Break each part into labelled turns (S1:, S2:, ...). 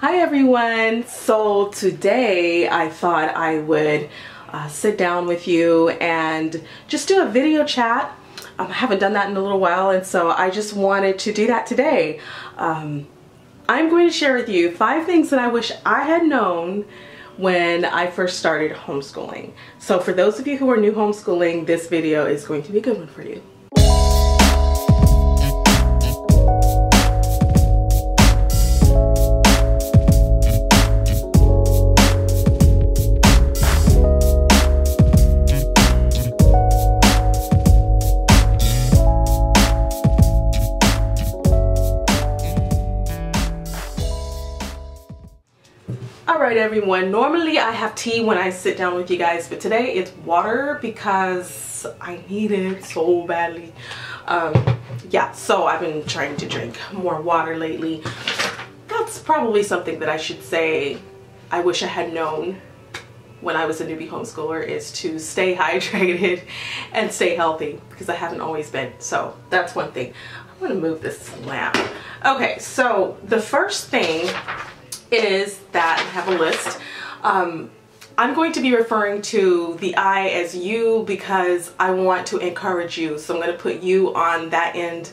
S1: Hi everyone. So today I thought I would sit down with you and just do a video chat. I haven't done that in a little while, and so I just wanted to do that today. I'm going to share with you 5 things that I wish I had known when I first started homeschooling. So for those of you who are new homeschooling, this video is going to be a good one for you. Alright everyone, normally I have tea when I sit down with you guys, but today it's water because I need it so badly. Yeah, so I've been trying to drink more water lately. That's probably something that I should say I wish I had known when I was a newbie homeschooler, is to stay hydrated and stay healthy, because I haven't always been. So that's one thing. I'm going to move this lamp. Okay, so the first thing is that I have a list. I'm going to be referring to the I as you because I want to encourage you. So I'm going to put you on that end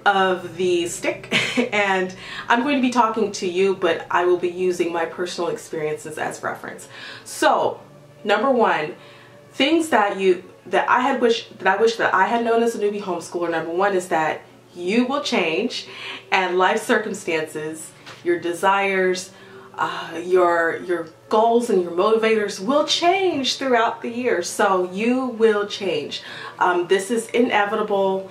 S1: of the stick and I'm going to be talking to you, but I will be using my personal experiences as reference. So number 1, things that I wish that I had known as a newbie homeschooler. Number 1 is that you will change, and life circumstances, your desires, your goals and your motivators will change throughout the year. So you will change. This is inevitable.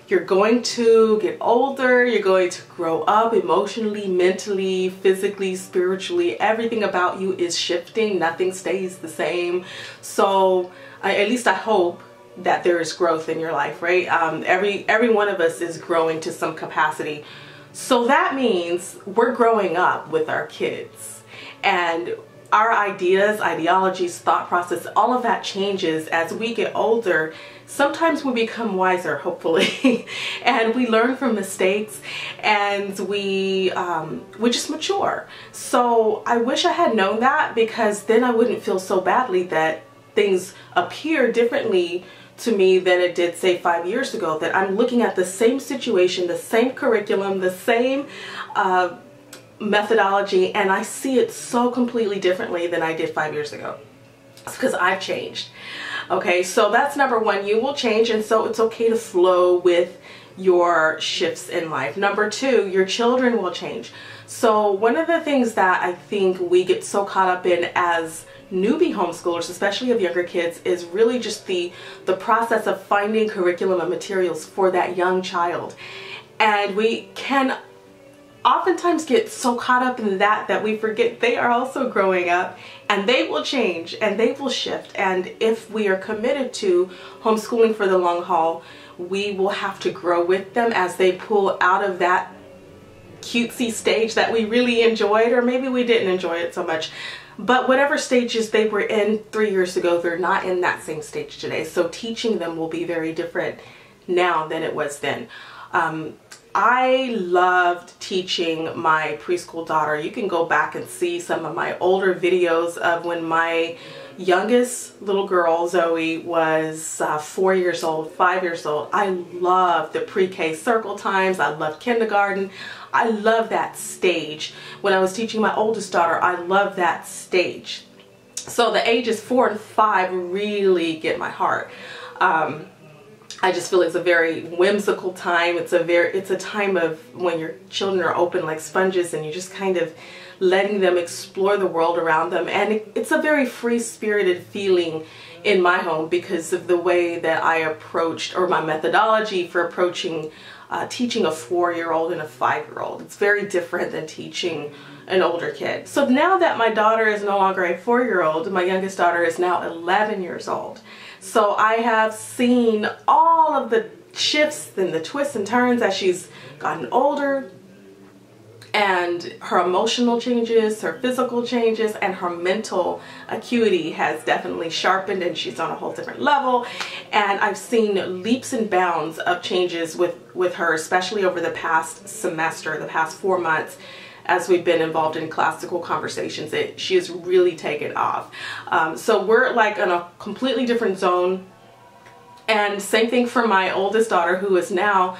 S1: You're going to get older, you're going to grow up emotionally, mentally, physically, spiritually. Everything about you is shifting. Nothing stays the same. So at least I hope that there is growth in your life, right? Every one of us is growing to some capacity. So that means we're growing up with our kids, and our ideas, ideologies, thought process, all of that changes as we get older. Sometimes we become wiser, hopefully, and we learn from mistakes, and we just mature. So I wish I had known that, because then I wouldn't feel so badly that things appear differently to me than it did, say, 5 years ago, that I'm looking at the same situation, the same curriculum, the same methodology, and I see it so completely differently than I did 5 years ago. It's because I've changed. Okay, so that's number 1. You will change, and so it's okay to flow with your shifts in life. Number 2, your children will change. So one of the things that I think we get so caught up in as newbie homeschoolers, especially of younger kids, is really just the process of finding curriculum and materials for that young child. And we can oftentimes get so caught up in that we forget they are also growing up, and they will change and they will shift. And if we are committed to homeschooling for the long haul, we will have to grow with them as they pull out of that cutesy stage that we really enjoyed, or maybe we didn't enjoy it so much. But whatever stages they were in 3 years ago, they're not in that same stage today. So teaching them will be very different now than it was then. I loved teaching my preschool daughter. You can go back and see some of my older videos of when my youngest little girl, Zoe, was 4 years old, 5 years old. I loved the pre-K circle times. I loved kindergarten. I love that stage. When I was teaching my oldest daughter, I love that stage. So the ages 4 and 5 really get my heart. I just feel it's a very whimsical time. It's a time of when your children are open like sponges, and you're just kind of letting them explore the world around them. And it's a very free-spirited feeling in my home because of the way that I approached, or my methodology for approaching teaching a 4-year-old and a 5-year-old. It's very different than teaching an older kid. So now that my daughter is no longer a 4-year-old, my youngest daughter is now 11 years old. So I have seen all of the shifts and the twists and turns as she's gotten older, and her emotional changes, her physical changes, and her mental acuity has definitely sharpened, and she's on a whole different level. And I've seen leaps and bounds of changes with her, especially over the past semester, the past 4 months, as we've been involved in classical conversations. She has really taken off. So we're like in a completely different zone. And same thing for my oldest daughter, who is now,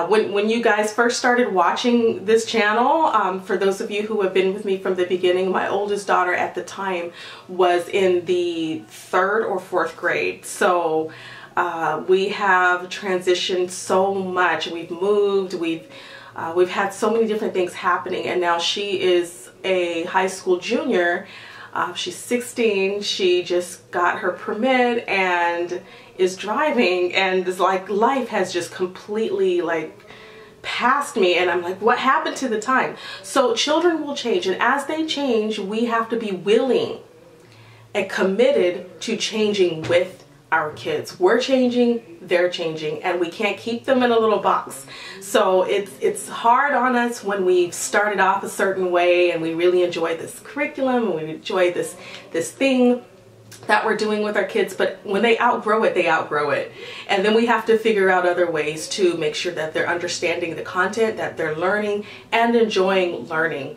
S1: when you guys first started watching this channel, for those of you who have been with me from the beginning, my oldest daughter at the time was in the 3rd or 4th grade. So we have transitioned so much. We've moved, we've had so many different things happening, and now she is a high school junior. She's 16. She just got her permit and is driving, and it's like life has just completely like passed me, and I'm like, what happened to the time? So children will change, and as they change, we have to be willing and committed to changing with our kids. We're changing, they're changing, and we can't keep them in a little box. So it's hard on us when we've started off a certain way and we really enjoy this curriculum and we enjoy this thing that we're doing with our kids, but when they outgrow it, they outgrow it. And then we have to figure out other ways to make sure that they're understanding the content, that they're learning and enjoying learning.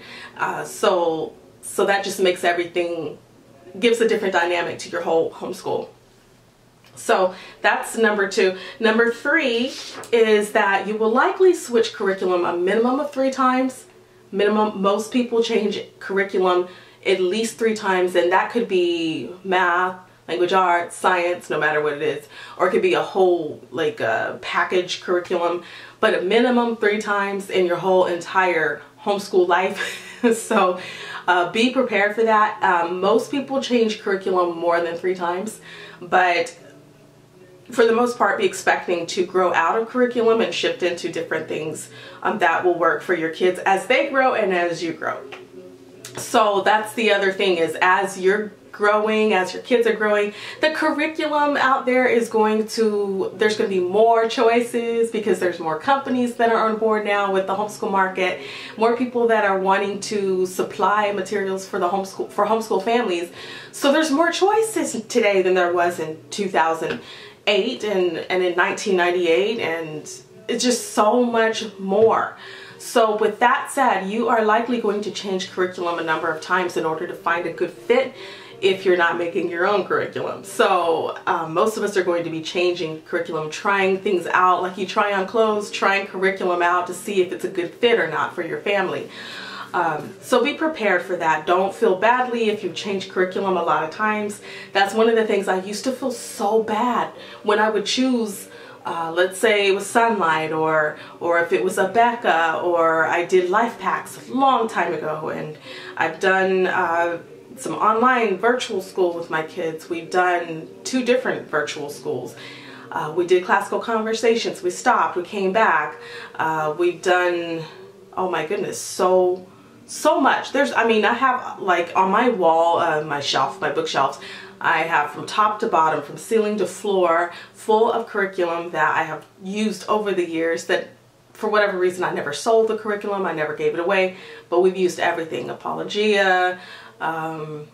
S1: So that just makes everything, gives a different dynamic to your whole homeschool. So that's number 2. Number 3 is that you will likely switch curriculum a minimum of 3 times. Minimum, most people change curriculum at least 3 times, and that could be math, language arts, science, no matter what it is, or it could be a whole like package curriculum, but a minimum 3 times in your whole entire homeschool life. So be prepared for that. Most people change curriculum more than 3 times, but for the most part, be expecting to grow out of curriculum and shift into different things that will work for your kids as they grow and as you grow. So that's the other thing, is as you're growing, as your kids are growing, the curriculum out there is there's going to be more choices because there's more companies that are on board now with the homeschool market, more people that are wanting to supply materials for the homeschool families. So there's more choices today than there was in 2008 and in 1998, and it's just so much more. So with that said, you are likely going to change curriculum a number of times in order to find a good fit if you're not making your own curriculum. So most of us are going to be changing curriculum, trying things out, like you try on clothes, trying curriculum out to see if it's a good fit or not for your family. So be prepared for that. Don't feel badly if you change curriculum a lot of times. That's one of the things I used to feel so bad when I would choose, let's say it was Sunlight, or if it was a Becca, or I did life packs a long time ago, and I've done some online virtual school with my kids. We've done 2 different virtual schools. We did classical conversations. We stopped. We came back. We've done, oh my goodness, so much. I have like on my wall, my bookshelves, I have from top to bottom, from ceiling to floor, full of curriculum that I have used over the years that for whatever reason I never sold the curriculum, I never gave it away, but we've used everything. Apologia. The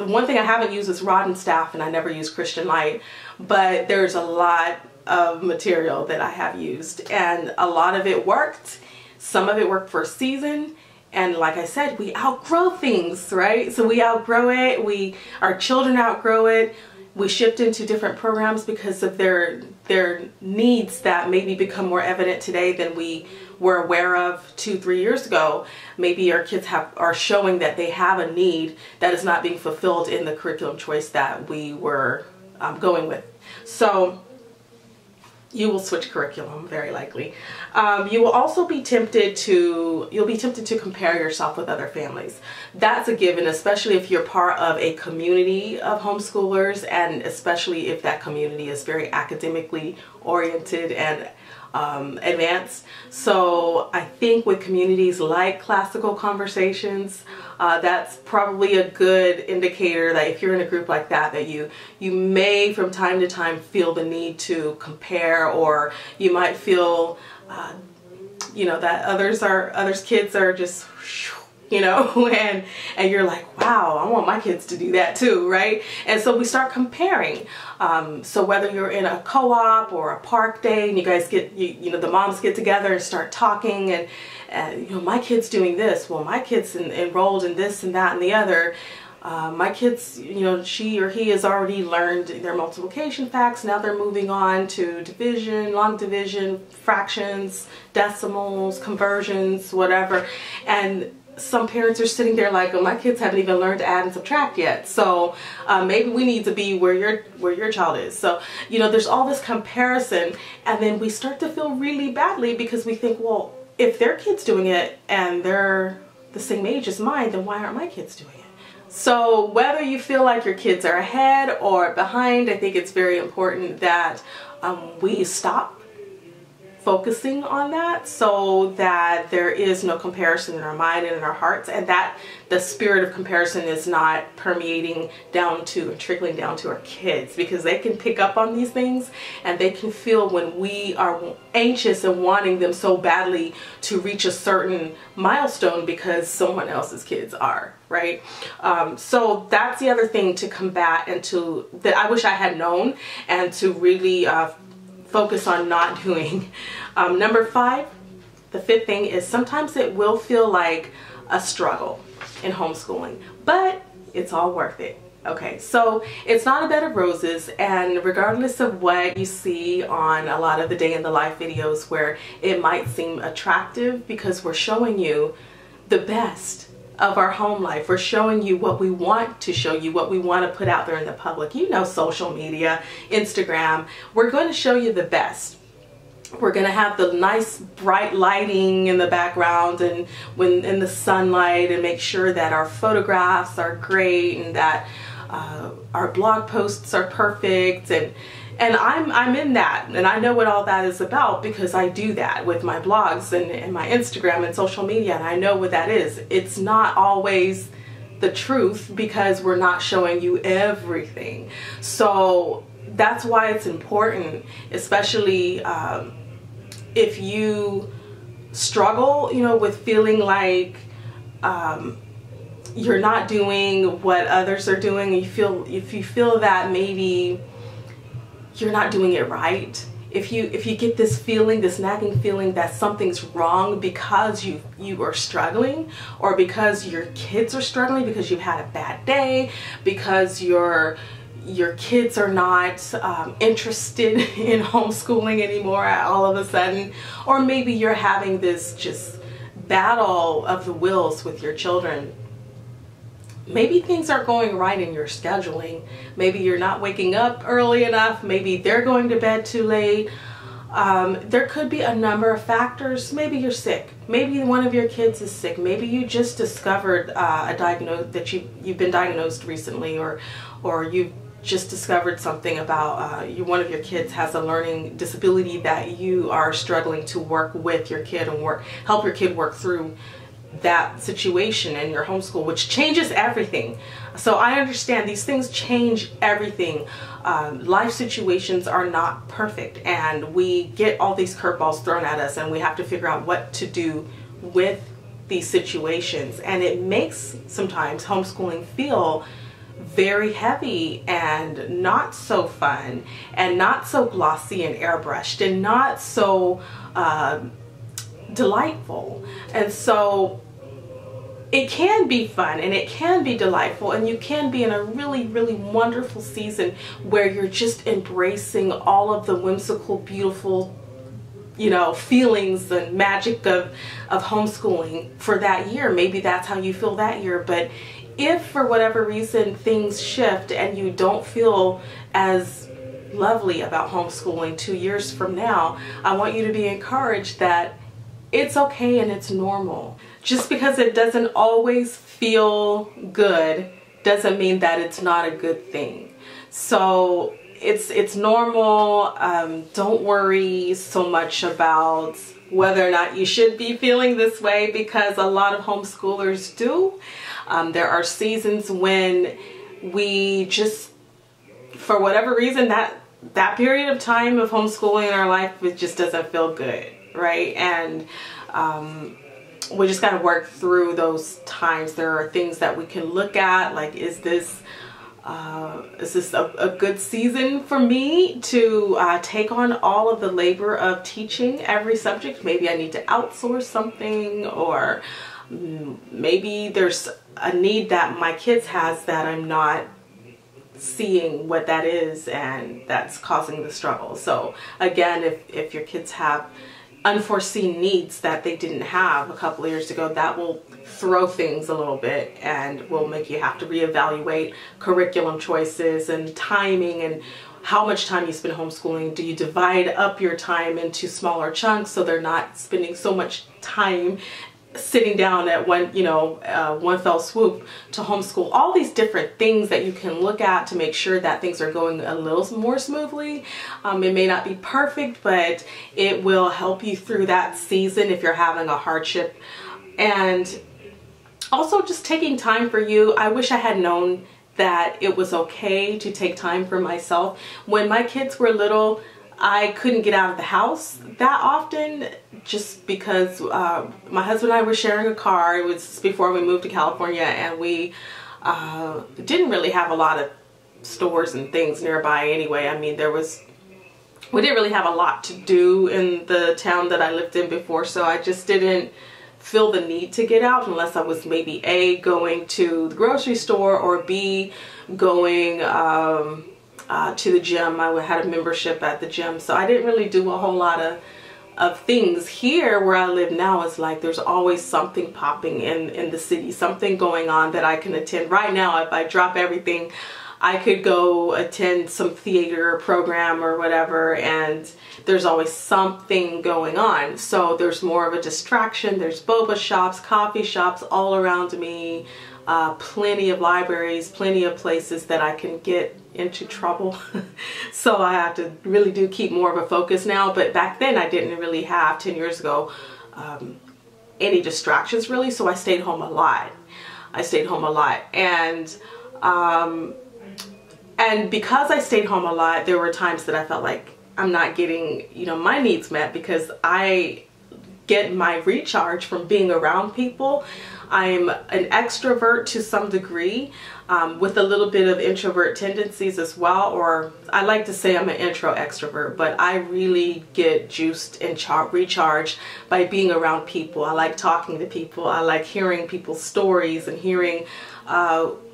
S1: one thing I haven't used is Rod and Staff, and I never used Christian Light, but there's a lot of material that I have used, and a lot of it worked. Some of it worked for a season, and like I said, we outgrow things, right? So we outgrow it, our children outgrow it, we shift into different programs because of their needs that maybe become more evident today than we were aware of 2-3 years ago. Maybe our kids are showing that they have a need that is not being fulfilled in the curriculum choice that we were going with. So you will switch curriculum, very likely. You will also be tempted to compare yourself with other families. That's a given, especially if you're part of a community of homeschoolers, and especially if that community is very academically oriented and advanced. So I think with communities like Classical Conversations, that's probably a good indicator that if you're in a group like that, that you may from time to time feel the need to compare, or you might feel that others kids are just you know, and you're like, wow, I want my kids to do that too, right? And so we start comparing. So whether you're in a co-op or a park day and you guys get, you know, the moms get together and start talking and you know, my kid's doing this, well, my kid's enrolled in this and that and the other. My kids, you know, she or he has already learned their multiplication facts. Now they're moving on to division, long division, fractions, decimals, conversions, whatever. And some parents are sitting there like, oh, my kids haven't even learned to add and subtract yet. So maybe we need to be where your child is. So, you know, there's all this comparison, and then we start to feel really badly because we think, well, if their kid's doing it and they're the same age as mine, then why aren't my kids doing it? So whether you feel like your kids are ahead or behind, I think it's very important that we stop focusing on that so that there is no comparison in our mind and in our hearts, and that the spirit of comparison is not permeating down to and trickling down to our kids, because they can pick up on these things and they can feel when we are anxious and wanting them so badly to reach a certain milestone because someone else's kids are, right? So that's the other thing to combat and that I wish I had known and to really focus on not doing. Number 5, the 5th thing is sometimes it will feel like a struggle in homeschooling, but it's all worth it. Okay, so it's not a bed of roses, and regardless of what you see on a lot of the day in the life videos where it might seem attractive because we're showing you the best of our home life, we're showing you what we want to show you, what we want to put out there in the public, you know, social media, Instagram, we're going to show you the best. We're going to have the nice bright lighting in the background and when in the sunlight, and make sure that our photographs are great and that our blog posts are perfect, and I'm in that, and I know what all that is about because I do that with my blogs and my Instagram and social media, and I know what that is. It's not always the truth because we're not showing you everything. So that's why it's important, especially if you struggle, you know, with feeling like you're not doing what others are doing. If you feel that maybe you're not doing it right, if you get this feeling, this nagging feeling that something's wrong because you are struggling, or because your kids are struggling, because you've had a bad day, because your kids are not interested in homeschooling anymore all of a sudden, or maybe you're having this just battle of the wills with your children. Maybe things aren't going right in your scheduling. Maybe you're not waking up early enough. Maybe they're going to bed too late. There could be a number of factors. Maybe you're sick. Maybe one of your kids is sick. Maybe you just discovered that you've been diagnosed recently, or you've just discovered something about one of your kids has a learning disability that you are struggling to work with your kid and help your kid work through that situation in your homeschool, which changes everything. So I understand these things change everything. Life situations are not perfect, and we get all these curveballs thrown at us, and we have to figure out what to do with these situations. And it makes sometimes homeschooling feel very heavy and not so fun and not so glossy and airbrushed and not so delightful. And so it can be fun and it can be delightful, and you can be in a really, really wonderful season where you're just embracing all of the whimsical, beautiful, you know, feelings and magic of homeschooling for that year. Maybe that's how you feel that year. But if for whatever reason things shift and you don't feel as lovely about homeschooling 2 years from now, I want you to be encouraged that it's okay and it's normal. Just because it doesn't always feel good doesn't mean that it's not a good thing. So it's normal. Don't worry so much about whether or not you should be feeling this way, because a lot of homeschoolers do. There are seasons when we just, for whatever reason, that period of time of homeschooling in our life, it just doesn't feel good, right? And we just got to work through those times. There are things that we can look at, like, is this a good season for me to take on all of the labor of teaching every subject? Maybe I need to outsource something, or maybe there's a need that my kids has that I'm not seeing what that is, and that's causing the struggle. So again, if your kids have unforeseen needs that they didn't have a couple of years ago, that will throw things a little bit and will make you have to reevaluate curriculum choices and timing and how much time you spend homeschooling. Do you divide up your time into smaller chunks so they're not spending so much time sitting down at one fell swoop to homeschool? All these different things that you can look at to make sure that things are going a little more smoothly. It may not be perfect, but it will help you through that season if you're having a hardship. And also just taking time for you. I wish I had known that it was okay to take time for myself. When my kids were little, I couldn't get out of the house that often, just because my husband and I were sharing a car. It was before we moved to California, and we didn't really have a lot of stores and things nearby anyway. I mean, we didn't really have a lot to do in the town that I lived in before, so I just didn't feel the need to get out unless I was maybe A, going to the grocery store, or B, going to the gym. I had a membership at the gym, so I didn't really do a whole lot of things. Here where I live now, is like there's always something popping in the city, something going on that I can attend. Right now, if I drop everything, I could go attend some theater program or whatever, and there's always something going on. So there's more of a distraction. There's boba shops, coffee shops all around me, plenty of libraries, plenty of places that I can get into trouble. So I have to really do keep more of a focus now. But back then I didn't really have, 10 years ago, any distractions really. So I stayed home a lot. And because I stayed home a lot, there were times that I felt like I'm not getting, my needs met, because I get my recharge from being around people. I'm an extrovert to some degree, with a little bit of introvert tendencies as well, or I like to say I'm an intro extrovert, but I really get juiced and recharged by being around people. I like talking to people. I like hearing people's stories and hearing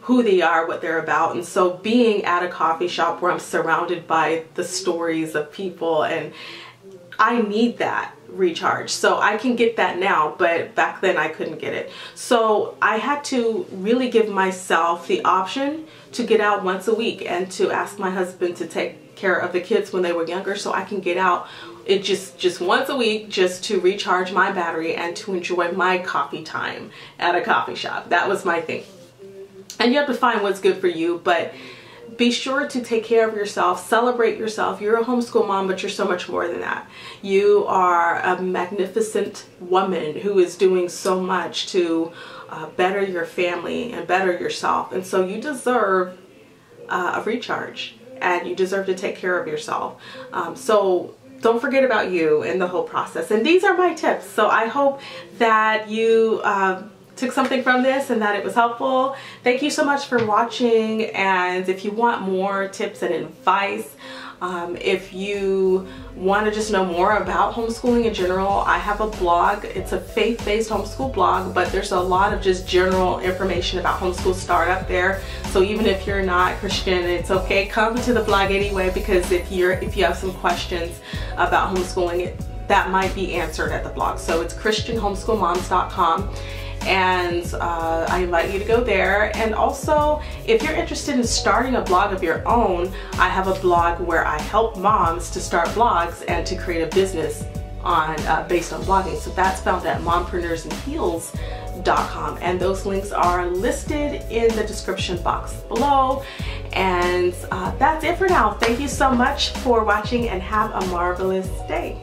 S1: who they are, what they're about. And so being at a coffee shop where I'm surrounded by the stories of people, and I need that recharge. So I can get that now, but back then I couldn't get it. So I had to really give myself the option to get out once a week, and to ask my husband to take care of the kids when they were younger, so I can get out just once a week, just to recharge my battery and to enjoy my coffee time at a coffee shop. That was my thing. And you have to find what's good for you, but be sure to take care of yourself, celebrate yourself. You're a homeschool mom, but you're so much more than that. You are a magnificent woman who is doing so much to better your family and better yourself. And so you deserve a recharge, and you deserve to take care of yourself. So don't forget about you in the whole process. And these are my tips. So I hope that you took something from this and that it was helpful. Thank you so much for watching. And if you want more tips and advice, if you want to just know more about homeschooling in general, I have a blog. It's a faith-based homeschool blog, but there's a lot of just general information about homeschool start up there. So even if you're not Christian, it's okay. Come to the blog anyway, because if you have some questions about homeschooling, that might be answered at the blog. So it's christianhomeschoolmoms.com. And I invite you to go there. And also, if you're interested in starting a blog of your own, I have a blog where I help moms to start blogs and to create a business based on blogging. So that's found at mompreneursandheels.com, and those links are listed in the description box below. And that's it for now. Thank you so much for watching, and have a marvelous day.